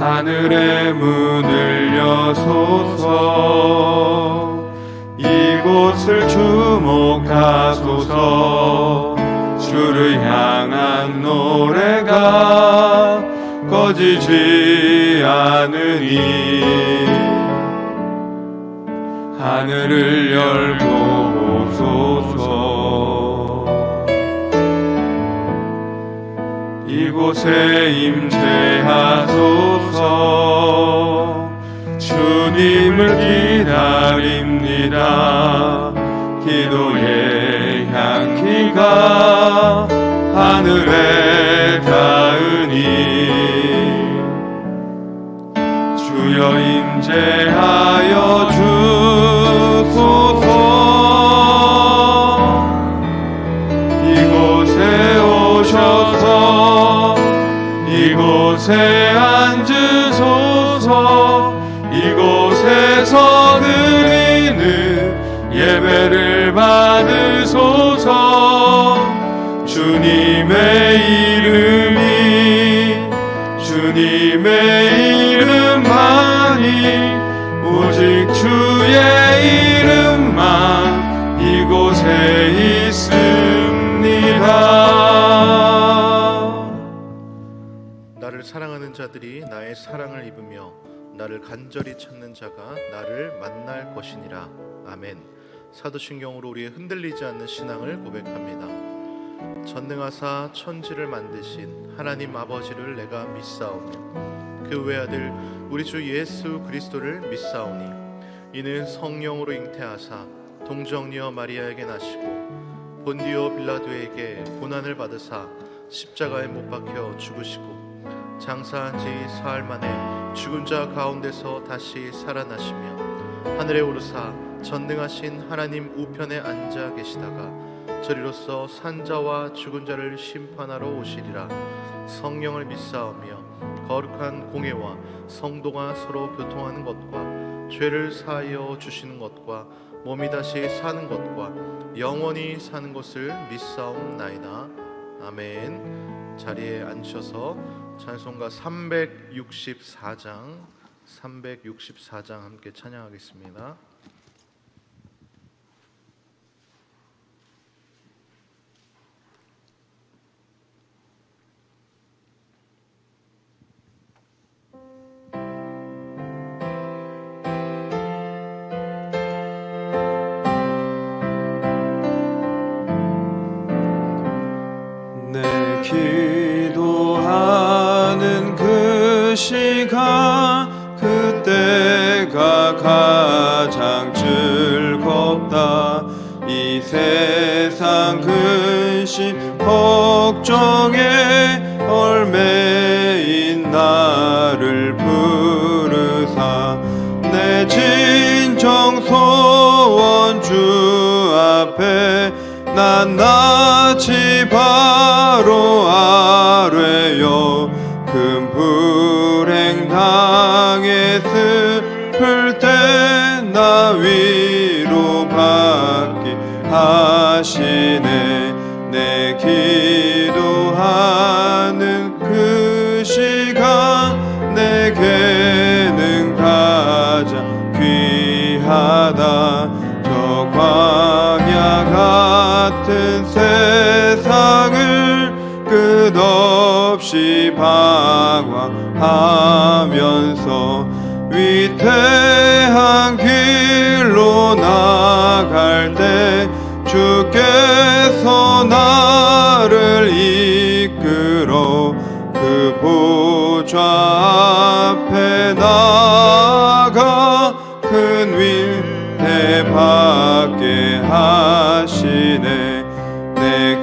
하늘의 문을 여소서. 이곳을 주목하소서. 주를 향한 노래가 꺼지지 않으니 하늘을 열고 보소서. 이곳에 임재하소서. 주님을 기다립니다. 기도의 향기가 하늘에 닿으니 주여 임재하여 주소서. 이곳에 오셔서 이곳에 앉으소서. 이곳에서 드리는 예배를 받으소서. 주님의 이름만이 오직 주의 이름만 이곳에 있습니다. 나를 사랑하는 자들이 나의 사랑을 입으며 나를 간절히 찾는 자가 나를 만날 것이니라. 아멘. 사도신경으로 우리의 흔들리지 않는 신앙을 고백합니다. 전능하사 천지를 만드신 하나님 아버지를 내가 믿사오며 그 외아들 우리 주 예수 그리스도를 믿사오니 이는 성령으로 잉태하사 동정녀 마리아에게 나시고 본디오 빌라도에게 고난을 받으사 십자가에 못 박혀 죽으시고 장사한 지 사흘 만에 죽은 자 가운데서 다시 살아나시며 하늘에 오르사 전능하신 하나님 우편에 앉아 계시다가 저리로서 산자와 죽은 자를 심판하러 오시리라. 성령을 믿사오며 거룩한 공예와 성도가 서로 교통하는 것과 죄를 사하여 주시는 것과 몸이 다시 사는 것과 영원히 사는 것을 믿사옵나이다. 아멘. 자리에 앉으셔서 찬송가 364장 함께 찬양하겠습니다. 기도하는 그 시간 그때가 가장 즐겁다. 이 세상 근심 걱정에 얽매인 나를 부르사 내 진정 소원 주 앞에 낱낱이 바로 아뢰요. 큰 불행 당했을 때 나 위로받기 하시네. 내 기도하는 그 시간 내게는 가장 귀하다. 저 광야 같은 세상을 끝없이 방황하면서 위태한 길로 나갈 때 주께서 나를 이끌어 그 보좌 앞에 나가 큰 위대 받게 하시네. 내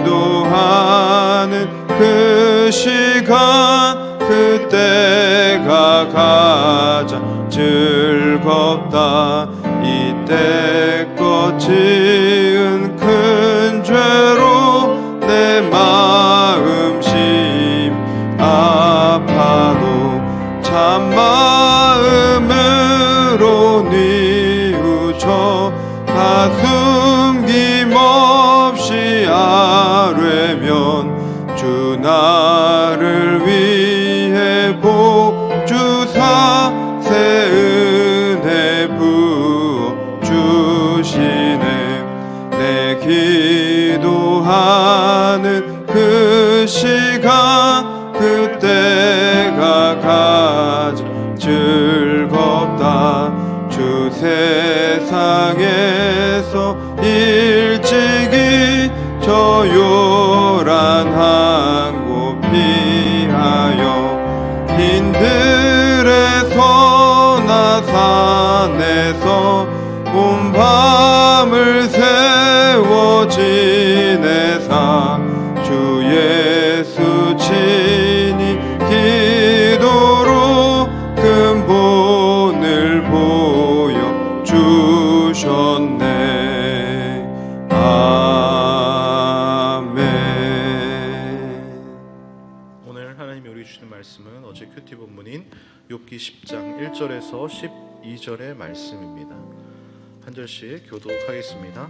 기도하는 그 시간 그때가 가장 즐겁다. 이때껏 지은 큰 죄로 내 마음심 아파도 참마음으로 뉘우쳐 다 숨김없이 아뢰면 주 나를 위해 때가 가장 즐겁다. 주 세상에서 일찍이 저 요란한 곳 피하여 빈들에서 나 산에서 온 밤을 세워 지내사 주 예수 친히 기도로 근본을 보여주셨네. 아멘. 오늘 하나님이 우리 주시는 말씀은 어제 큐티 본문인 욥기 10장 1절에서 12절의 말씀입니다. 한 절씩 교독하겠습니다.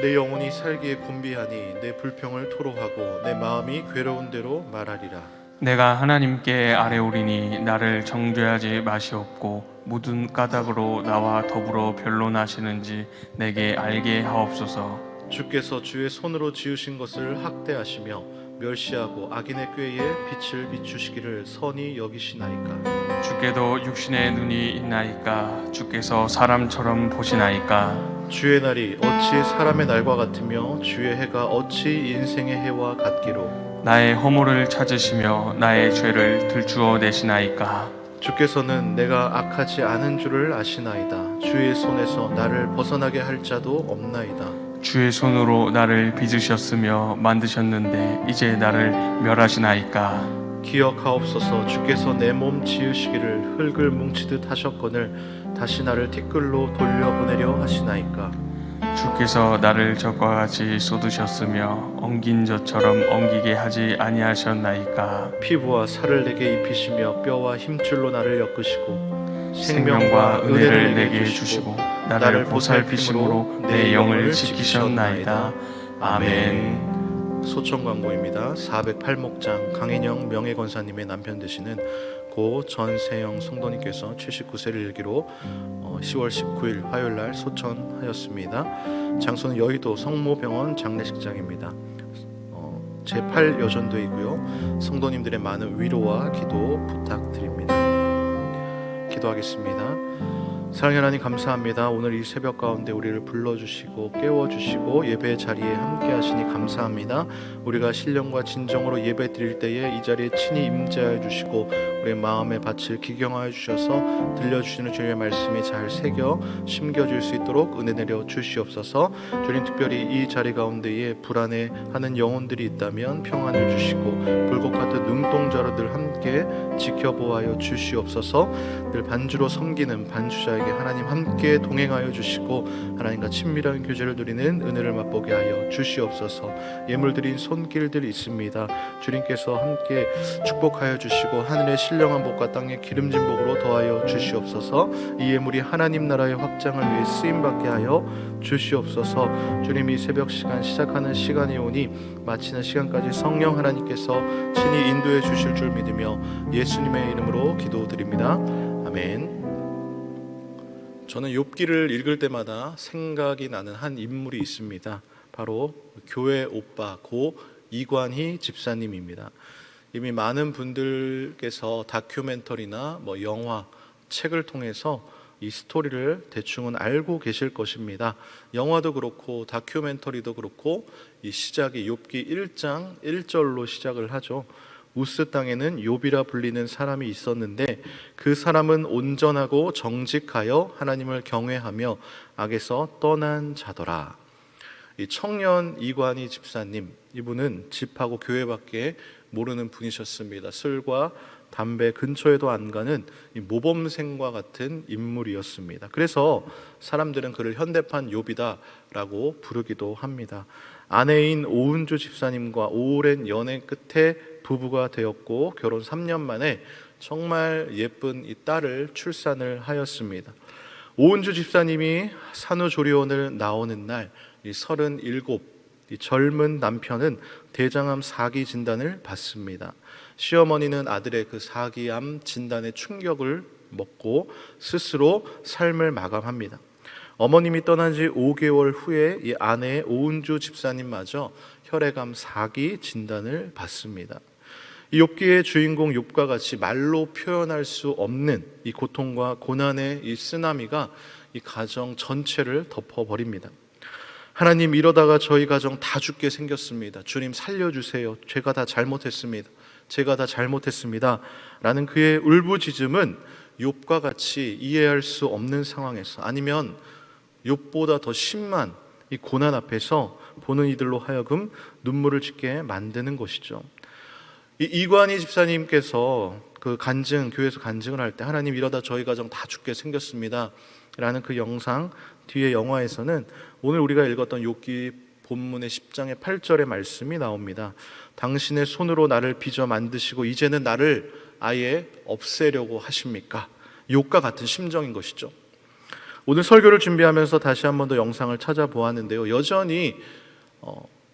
내 영혼이 살기에 곤비하니 내 불평을 토로하고 내 마음이 괴로운 대로 말하리라. 내가 하나님께 아뢰오리니 나를 정죄하지 마시옵고 모든 까닭으로 나와 더불어 변론하시는지 내게 알게 하옵소서. 주께서 주의 손으로 지으신 것을 학대하시며 멸시하고 악인의 꾀에 빛을 비추시기를 선히 여기시나이까. 주께도 육신의 눈이 있나이까. 주께서 사람처럼 보시나이까. 주의 날이 어찌 사람의 날과 같으며 주의 해가 어찌 인생의 해와 같기로. 나의 허물을 찾으시며 나의 죄를 들추어 내시나이까. 주께서는 내가 악하지 않은 줄을 아시나이다. 주의 손에서 나를 벗어나게 할 자도 없나이다. 주의 손으로 나를 빚으셨으며 만드셨는데 이제 나를 멸하시나이까. 기억하옵소서. 주께서 내 몸 지으시기를 흙을 뭉치듯 하셨거늘 다시 나를 티끌로 돌려보내려 하시나이까. 주께서 나를 젖과 같이 쏟으셨으며 엉긴 젖처럼 엉기게 하지 아니하셨나이까. 피부와 살을 내게 입히시며 뼈와 힘줄로 나를 엮으시고 생명과 은혜를 내게 주시고 나를 보살피심으로 내 영을 지키셨나이다. 아멘. 소청 광고입니다. 408목장 강인영 명예권사님의 남편 되시는 고 전세영 성도님께서 79세를 일기로 10월 19일 화요일날 소천하였습니다. 장소는 여의도 성모병원 장례식장입니다. 제8여전도이고요. 성도님들의 많은 위로와 기도 부탁드립니다. 기도하겠습니다. 사랑의 하나님 감사합니다. 오늘 이 새벽 가운데 우리를 불러주시고 깨워주시고 예배 자리에 함께 하시니 감사합니다. 우리가 신령과 진정으로 예배 드릴 때에 이 자리에 친히 임재하여 주시고 우리의 마음의 밭을 기경하여 주셔서 들려주시는 주님의 말씀이 잘 새겨 심겨질 수 있도록 은혜 내려 주시옵소서. 주님, 특별히 이 자리 가운데에 불안해하는 영혼들이 있다면 평안을 주시고 불꽃 같은 눈동자로들 함께 지켜보아여 주시옵소서. 늘 반주로 섬기는 반주자에게 하나님 함께 동행하여 주시고 하나님과 친밀한 교제를 누리는 은혜를 맛보게 하여 주시옵소서. 예물 드린 손길들이 있습니다. 주님께서 함께 축복하여 주시고 하늘의 신령한 복과 땅의 기름진 복으로 더하여 주시옵소서. 이 예물이 하나님 나라의 확장을 위해 쓰임받게 하여 주시옵소서. 주님, 이 새벽 시간 시작하는 시간이 오니 마치는 시간까지 성령 하나님께서 친히 인도해 주실 줄 믿으며 예수님의 이름으로 기도드립니다. 아멘. 저는 욥기를 읽을 때마다 생각이 나는 한 인물이 있습니다. 바로 교회 오빠 고 이관희 집사님입니다. 이미 많은 분들께서 다큐멘터리나 영화, 책을 통해서 이 스토리를 대충은 알고 계실 것입니다. 영화도 그렇고 다큐멘터리도 그렇고 이 시작이 욥기 1장 1절로 시작을 하죠. 우스 땅에는 욥이라 불리는 사람이 있었는데 그 사람은 온전하고 정직하여 하나님을 경외하며 악에서 떠난 자더라. 이 청년 이관희 집사님, 이분은 집하고 교회밖에 모르는 분이셨습니다. 술과 담배 근처에도 안 가는 이 모범생과 같은 인물이었습니다. 그래서 사람들은 그를 현대판 욥이다라고 부르기도 합니다. 아내인 오은주 집사님과 오랜 연애 끝에 부부가 되었고 결혼 3년 만에 정말 예쁜 이 딸을 출산을 하였습니다. 오은주 집사님이 산후조리원을 나오는 날 이 37 이 젊은 남편은 대장암 4기 진단을 받습니다. 시어머니는 아들의 그 4기암 진단의 충격을 먹고 스스로 삶을 마감합니다. 어머님이 떠난 지 5개월 후에 이 아내 오은주 집사님마저 혈액암 4기 진단을 받습니다. 이 욥기의 주인공 욥과 같이 말로 표현할 수 없는 이 고통과 고난의 이 쓰나미가 이 가정 전체를 덮어버립니다. 하나님, 이러다가 저희 가정 다 죽게 생겼습니다. 주님 살려주세요. 제가 다 잘못했습니다. 제가 다 잘못했습니다. 라는 그의 울부짖음은 욥과 같이 이해할 수 없는 상황에서, 아니면 욥보다 더 심한 이 고난 앞에서 보는 이들로 하여금 눈물을 짓게 만드는 것이죠. 이관희 집사님께서 그 교회에서 간증을 할 때, 하나님, 이러다 저희 가정 다 죽게 생겼습니다 라는 그 영상 뒤에 영화에서는 오늘 우리가 읽었던 욥기 본문의 10장의 8절의 말씀이 나옵니다. 당신의 손으로 나를 빚어 만드시고 이제는 나를 아예 없애려고 하십니까? 욥과 같은 심정인 것이죠. 오늘 설교를 준비하면서 다시 한 번 더 영상을 찾아보았는데요, 여전히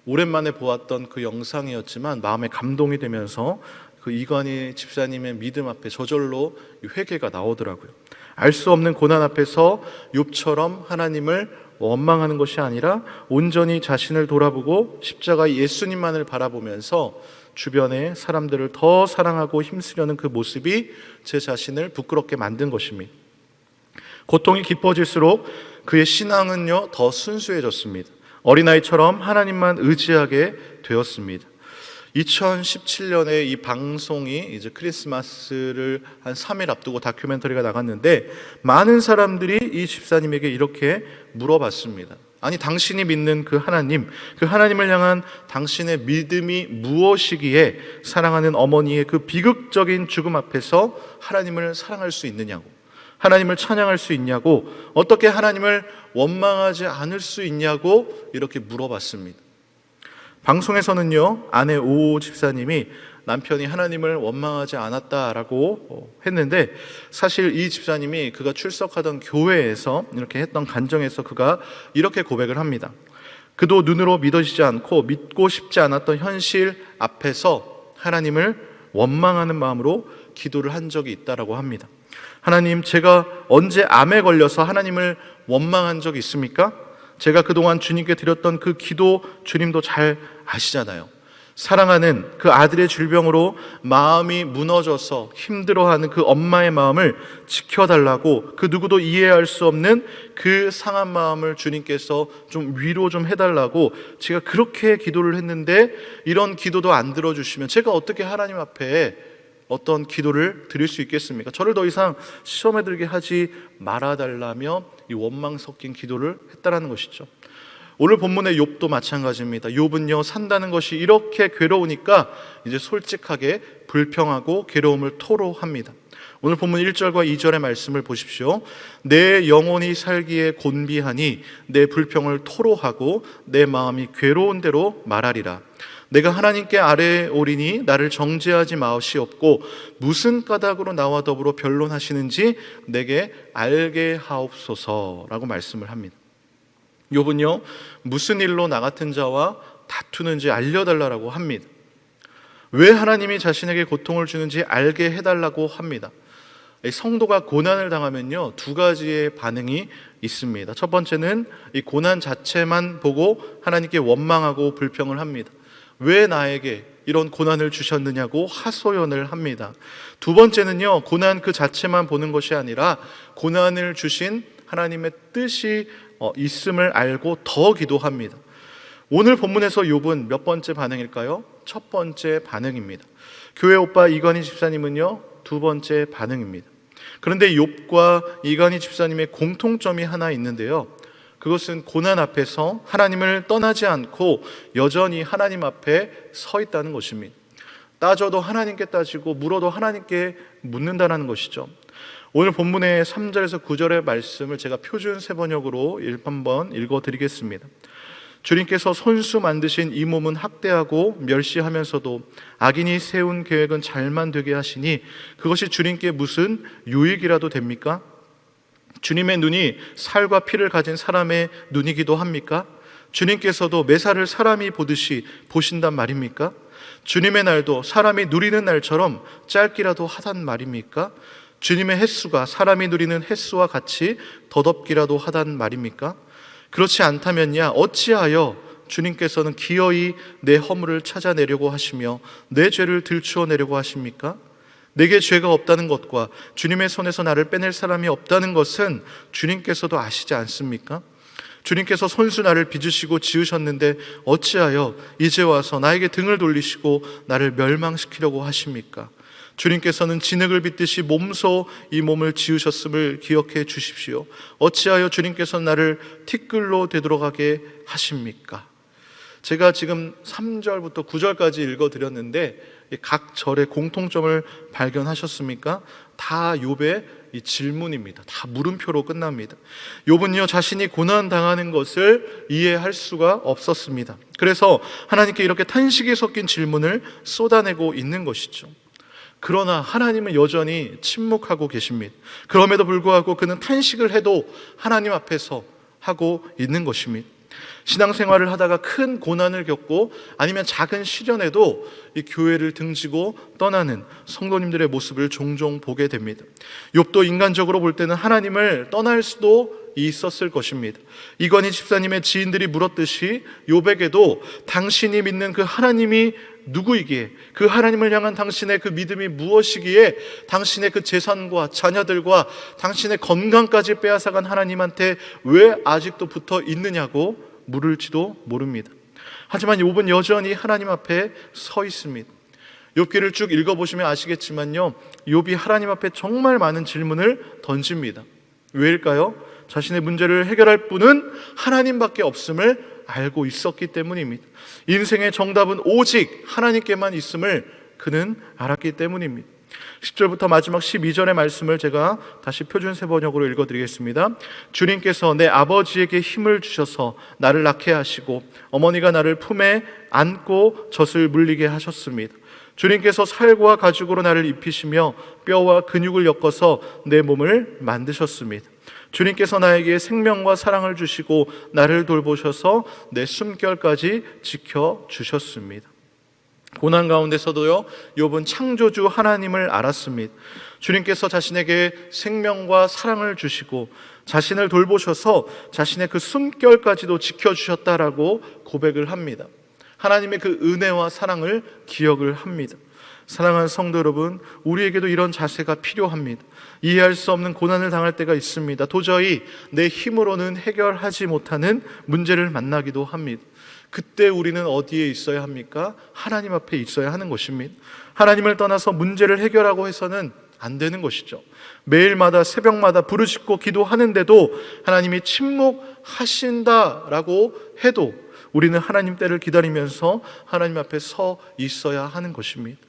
오랜만에 보았던 그 영상이었지만 마음에 감동이 되면서 그 이관희 집사님의 믿음 앞에 저절로 회개가 나오더라고요. 알 수 없는 고난 앞에서 욥처럼 하나님을 원망하는 것이 아니라 온전히 자신을 돌아보고 십자가 예수님만을 바라보면서 주변의 사람들을 더 사랑하고 힘쓰려는 그 모습이 제 자신을 부끄럽게 만든 것입니다. 고통이 깊어질수록 그의 신앙은요 더 순수해졌습니다. 어린아이처럼 하나님만 의지하게 되었습니다. 2017년에 이 방송이 이제 크리스마스를 한 3일 앞두고 다큐멘터리가 나갔는데, 많은 사람들이 이 집사님에게 이렇게 물어봤습니다. 아니, 당신이 믿는 그 하나님을 향한 당신의 믿음이 무엇이기에 사랑하는 어머니의 그 비극적인 죽음 앞에서 하나님을 사랑할 수 있느냐고, 하나님을 찬양할 수 있냐고, 어떻게 하나님을 원망하지 않을 수 있냐고 이렇게 물어봤습니다. 방송에서는요, 아내 오 집사님이 남편이 하나님을 원망하지 않았다라고 했는데, 사실 이 집사님이 그가 출석하던 교회에서 이렇게 했던 간정에서 그가 이렇게 고백을 합니다. 그도 눈으로 믿어지지 않고 믿고 싶지 않았던 현실 앞에서 하나님을 원망하는 마음으로 기도를 한 적이 있다라고 합니다. 하나님, 제가 언제 암에 걸려서 하나님을 원망한 적이 있습니까? 제가 그동안 주님께 드렸던 그 기도 주님도 잘 아시잖아요. 사랑하는 그 아들의 질병으로 마음이 무너져서 힘들어하는 그 엄마의 마음을 지켜달라고, 그 누구도 이해할 수 없는 그 상한 마음을 주님께서 좀 위로 좀 해달라고 제가 그렇게 기도를 했는데, 이런 기도도 안 들어주시면 제가 어떻게 하나님 앞에 어떤 기도를 드릴 수 있겠습니까? 저를 더 이상 시험에 들게 하지 말아달라며 이 원망 섞인 기도를 했다라는 것이죠. 오늘 본문의 욥도 마찬가지입니다. 욥은요, 산다는 것이 이렇게 괴로우니까 이제 솔직하게 불평하고 괴로움을 토로합니다. 오늘 본문 1절과 2절의 말씀을 보십시오. 내 영혼이 살기에 곤비하니 내 불평을 토로하고 내 마음이 괴로운 대로 말하리라. 내가 하나님께 아뢰오리니 나를 정죄하지 마시옵고 무슨 까닭으로 나와 더불어 변론하시는지 내게 알게 하옵소서라고 말씀을 합니다. 욥은요, 무슨 일로 나 같은 자와 다투는지 알려달라고 합니다. 왜 하나님이 자신에게 고통을 주는지 알게 해달라고 합니다. 성도가 고난을 당하면요, 두 가지의 반응이 있습니다. 첫 번째는 이 고난 자체만 보고 하나님께 원망하고 불평을 합니다. 왜 나에게 이런 고난을 주셨느냐고 하소연을 합니다. 두 번째는요, 고난 그 자체만 보는 것이 아니라 고난을 주신 하나님의 뜻이 있음을 알고 더 기도합니다. 오늘 본문에서 욥은 몇 번째 반응일까요? 첫 번째 반응입니다. 교회 오빠 이관희 집사님은요, 두 번째 반응입니다. 그런데 욥과 이관희 집사님의 공통점이 하나 있는데요, 그것은 고난 앞에서 하나님을 떠나지 않고 여전히 하나님 앞에 서 있다는 것입니다. 따져도 하나님께 따지고 물어도 하나님께 묻는다는 것이죠. 오늘 본문의 3절에서 9절의 말씀을 제가 표준 세번역으로 한번 읽어드리겠습니다. 주님께서 손수 만드신 이 몸은 학대하고 멸시하면서도 악인이 세운 계획은 잘만 되게 하시니 그것이 주님께 무슨 유익이라도 됩니까? 주님의 눈이 살과 피를 가진 사람의 눈이기도 합니까? 주님께서도 매사를 사람이 보듯이 보신단 말입니까? 주님의 날도 사람이 누리는 날처럼 짧기라도 하단 말입니까? 주님의 횟수가 사람이 누리는 횟수와 같이 더덥기라도 하단 말입니까? 그렇지 않다면야 어찌하여 주님께서는 기어이 내 허물을 찾아내려고 하시며 내 죄를 들추어내려고 하십니까? 내게 죄가 없다는 것과 주님의 손에서 나를 빼낼 사람이 없다는 것은 주님께서도 아시지 않습니까? 주님께서 손수 나를 빚으시고 지으셨는데 어찌하여 이제 와서 나에게 등을 돌리시고 나를 멸망시키려고 하십니까? 주님께서는 진흙을 빚듯이 몸소 이 몸을 지으셨음을 기억해 주십시오. 어찌하여 주님께서는 나를 티끌로 되돌아가게 하십니까? 제가 지금 3절부터 9절까지 읽어드렸는데 각 절의 공통점을 발견하셨습니까? 다 욥의 이 질문입니다. 다 물음표로 끝납니다. 욥은요, 자신이 고난 당하는 것을 이해할 수가 없었습니다. 그래서 하나님께 이렇게 탄식이 섞인 질문을 쏟아내고 있는 것이죠. 그러나 하나님은 여전히 침묵하고 계십니다. 그럼에도 불구하고 그는 탄식을 해도 하나님 앞에서 하고 있는 것입니다. 신앙생활을 하다가 큰 고난을 겪고 아니면 작은 시련에도 이 교회를 등지고 떠나는 성도님들의 모습을 종종 보게 됩니다. 욥도 인간적으로 볼 때는 하나님을 떠날 수도 있었을 것입니다. 이건희 집사님의 지인들이 물었듯이 욥에게도 당신이 믿는 그 하나님이 누구이기에, 그 하나님을 향한 당신의 그 믿음이 무엇이기에 당신의 그 재산과 자녀들과 당신의 건강까지 빼앗아간 하나님한테 왜 아직도 붙어 있느냐고 물을지도 모릅니다. 하지만 욥은 여전히 하나님 앞에 서 있습니다. 욥기를 쭉 읽어보시면 아시겠지만요, 욥이 하나님 앞에 정말 많은 질문을 던집니다. 왜일까요? 자신의 문제를 해결할 분은 하나님밖에 없음을 알고 있었기 때문입니다. 인생의 정답은 오직 하나님께만 있음을 그는 알았기 때문입니다. 10절부터 마지막 12절의 말씀을 제가 다시 표준세 번역으로 읽어드리겠습니다. 주님께서 내 아버지에게 힘을 주셔서 나를 낳게 하시고 어머니가 나를 품에 안고 젖을 물리게 하셨습니다. 주님께서 살과 가죽으로 나를 입히시며 뼈와 근육을 엮어서 내 몸을 만드셨습니다. 주님께서 나에게 생명과 사랑을 주시고 나를 돌보셔서 내 숨결까지 지켜주셨습니다. 고난 가운데서도요, 욥은 창조주 하나님을 알았습니다. 주님께서 자신에게 생명과 사랑을 주시고 자신을 돌보셔서 자신의 그 숨결까지도 지켜주셨다라고 고백을 합니다. 하나님의 그 은혜와 사랑을 기억을 합니다. 사랑하는 성도 여러분, 우리에게도 이런 자세가 필요합니다. 이해할 수 없는 고난을 당할 때가 있습니다. 도저히 내 힘으로는 해결하지 못하는 문제를 만나기도 합니다. 그때 우리는 어디에 있어야 합니까? 하나님 앞에 있어야 하는 것입니다. 하나님을 떠나서 문제를 해결하고 해서는 안 되는 것이죠. 매일마다 새벽마다 부르짖고 기도하는데도 하나님이 침묵하신다라고 해도 우리는 하나님 때를 기다리면서 하나님 앞에 서 있어야 하는 것입니다.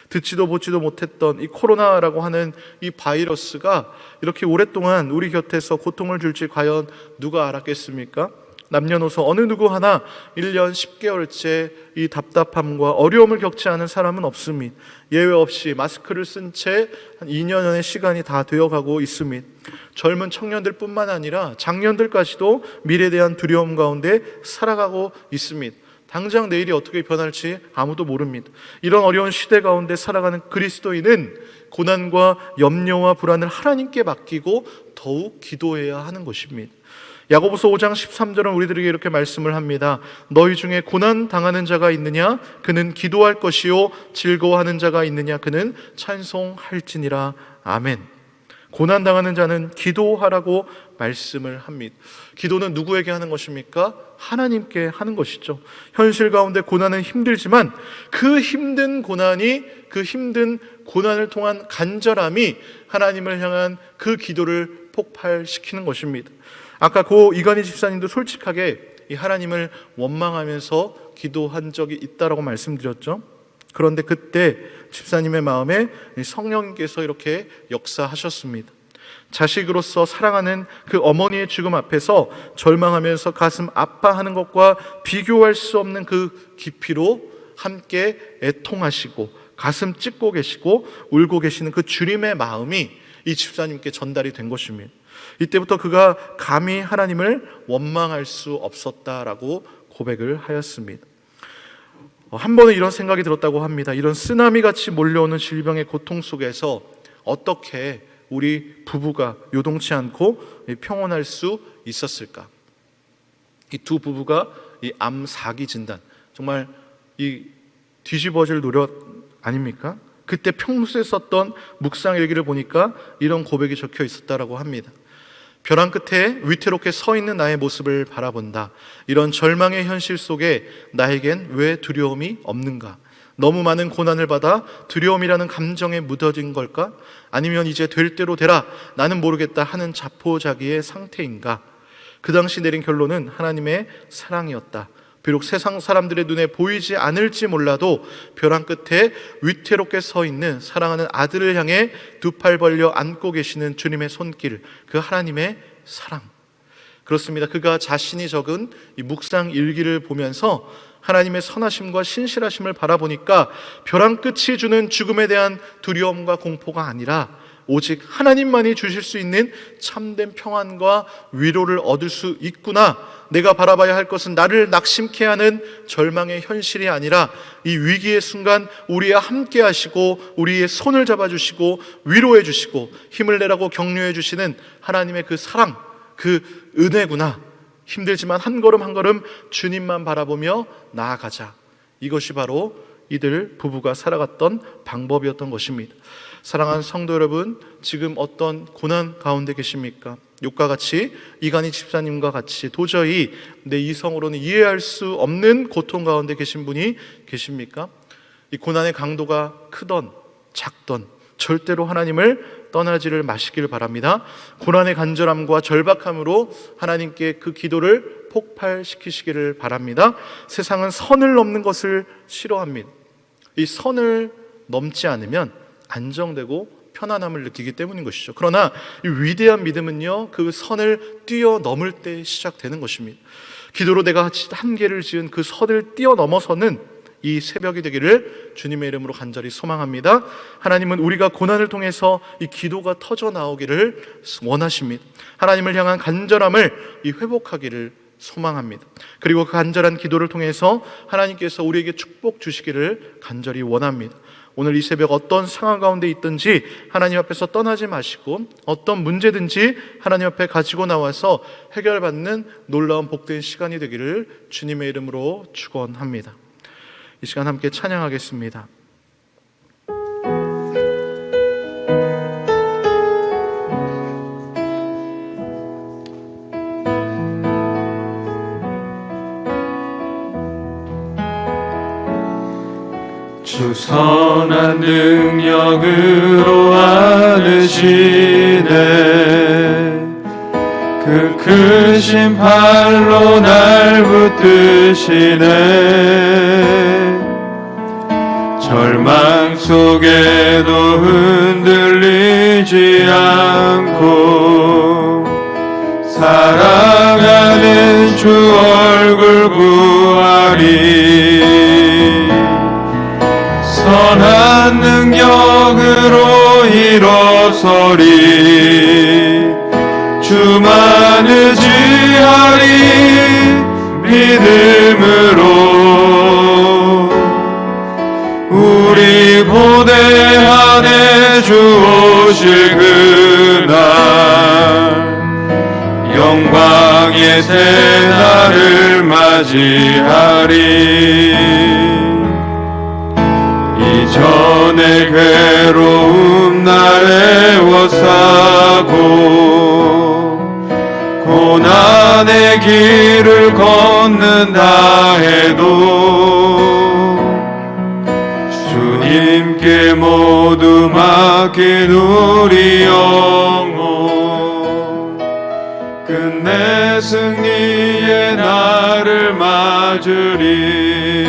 듣지도 보지도 못했던 이 코로나라고 하는 이 바이러스가 이렇게 오랫동안 우리 곁에서 고통을 줄지 과연 누가 알았겠습니까? 남녀노소 어느 누구 하나 1년 10개월째 이 답답함과 어려움을 겪지 않은 사람은 없습니다. 예외 없이 마스크를 쓴 채 한 2년의 시간이 다 되어가고 있습니다. 젊은 청년들 뿐만 아니라 장년들까지도 미래에 대한 두려움 가운데 살아가고 있습니다. 당장 내일이 어떻게 변할지 아무도 모릅니다. 이런 어려운 시대 가운데 살아가는 그리스도인은 고난과 염려와 불안을 하나님께 맡기고 더욱 기도해야 하는 것입니다. 야고보서 5장 13절은 우리들에게 이렇게 말씀을 합니다. 너희 중에 고난 당하는 자가 있느냐? 그는 기도할 것이요. 즐거워하는 자가 있느냐? 그는 찬송할지니라. 아멘. 고난 당하는 자는 기도하라고 말씀을 합니다. 기도는 누구에게 하는 것입니까? 하나님께 하는 것이죠. 현실 가운데 고난은 힘들지만 그 힘든 고난이, 그 힘든 고난을 통한 간절함이 하나님을 향한 그 기도를 폭발시키는 것입니다. 아까 고 이건희 집사님도 솔직하게 이 하나님을 원망하면서 기도한 적이 있다라고 말씀드렸죠. 그런데 그때 집사님의 마음에 성령님께서 이렇게 역사하셨습니다. 자식으로서 사랑하는 그 어머니의 죽음 앞에서 절망하면서 가슴 아파하는 것과 비교할 수 없는 그 깊이로 함께 애통하시고 가슴 찢고 계시고 울고 계시는 그 주님의 마음이 이 집사님께 전달이 된 것입니다. 이때부터 그가 감히 하나님을 원망할 수 없었다라고 고백을 하였습니다. 한 번은 이런 생각이 들었다고 합니다. 이런 쓰나미같이 몰려오는 질병의 고통 속에서 어떻게 우리 부부가 요동치 않고 평온할 수 있었을까? 이 두 부부가 이 암 4기 진단, 정말 이 뒤집어질 노력 아닙니까? 그때 평소에 썼던 묵상 일기를 보니까 이런 고백이 적혀 있었다라고 합니다. 벼랑 끝에 위태롭게 서 있는 나의 모습을 바라본다. 이런 절망의 현실 속에 나에겐 왜 두려움이 없는가? 너무 많은 고난을 받아 두려움이라는 감정에 묻어진 걸까? 아니면 이제 될 대로 되라, 나는 모르겠다 하는 자포자기의 상태인가? 그 당시 내린 결론은 하나님의 사랑이었다. 비록 세상 사람들의 눈에 보이지 않을지 몰라도 벼랑 끝에 위태롭게 서 있는 사랑하는 아들을 향해 두 팔 벌려 안고 계시는 주님의 손길, 그 하나님의 사랑. 그렇습니다. 그가 자신이 적은 이 묵상 일기를 보면서 하나님의 선하심과 신실하심을 바라보니까 벼랑 끝이 주는 죽음에 대한 두려움과 공포가 아니라 오직 하나님만이 주실 수 있는 참된 평안과 위로를 얻을 수 있구나. 내가 바라봐야 할 것은 나를 낙심케 하는 절망의 현실이 아니라 이 위기의 순간 우리와 함께 하시고 우리의 손을 잡아주시고 위로해 주시고 힘을 내라고 격려해 주시는 하나님의 그 사랑, 그 은혜구나. 힘들지만 한 걸음 한 걸음 주님만 바라보며 나아가자. 이것이 바로 이들 부부가 살아갔던 방법이었던 것입니다. 사랑하는 성도 여러분, 지금 어떤 고난 가운데 계십니까? 욕과 같이, 이간희 집사님과 같이 도저히 내 이성으로는 이해할 수 없는 고통 가운데 계신 분이 계십니까? 이 고난의 강도가 크던 작던 절대로 하나님을 떠나지를 마시길 바랍니다. 고난의 간절함과 절박함으로 하나님께 그 기도를 폭발시키시기를 바랍니다. 세상은 선을 넘는 것을 싫어합니다. 이 선을 넘지 않으면 안정되고 편안함을 느끼기 때문인 것이죠. 그러나 이 위대한 믿음은요, 그 선을 뛰어넘을 때 시작되는 것입니다. 기도로 내가 한계를 지은 그 선을 뛰어넘어서는 이 새벽이 되기를 주님의 이름으로 간절히 소망합니다. 하나님은 우리가 고난을 통해서 이 기도가 터져 나오기를 원하십니다. 하나님을 향한 간절함을 이 회복하기를 소망합니다. 그리고 그 간절한 기도를 통해서 하나님께서 우리에게 축복 주시기를 간절히 원합니다. 오늘 이 새벽 어떤 상황 가운데 있든지 하나님 앞에서 떠나지 마시고 어떤 문제든지 하나님 앞에 가지고 나와서 해결받는 놀라운 복된 시간이 되기를 주님의 이름으로 축원합니다. 이 시간 함께 찬양하겠습니다. 주 선한 능력으로 안으시네. 그 크신 팔로 날 붙드시네. 절망 속에도 흔들리지 않고 사랑하는 주 얼굴 구하리. 선한 능력으로 일어서리. 주만 의지하리. 믿음으로 우리 고대 안에 주 오실 그날 영광의 새날을 맞이하리. 이전의 괴로움 날 애워싸고 고난의 길을 걷는다 해도 주님께 모두 맡긴 우리 영혼 끝내 승리의 날을 맞으리.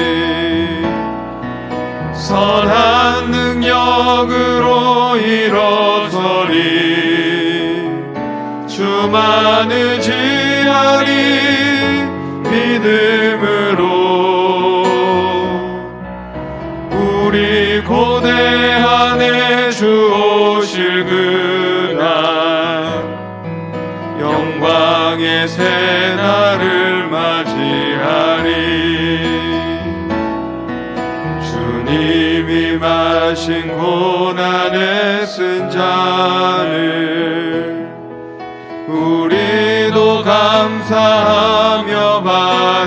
선한 능력으로 일어서리. 주만 의지하리. 믿음으로 우리 고대 안에 주 오실 그날 영광의 새날을 맞이하리. 주님이 마신 고난의 쓴 잔을 우리도 감사하며 받으리.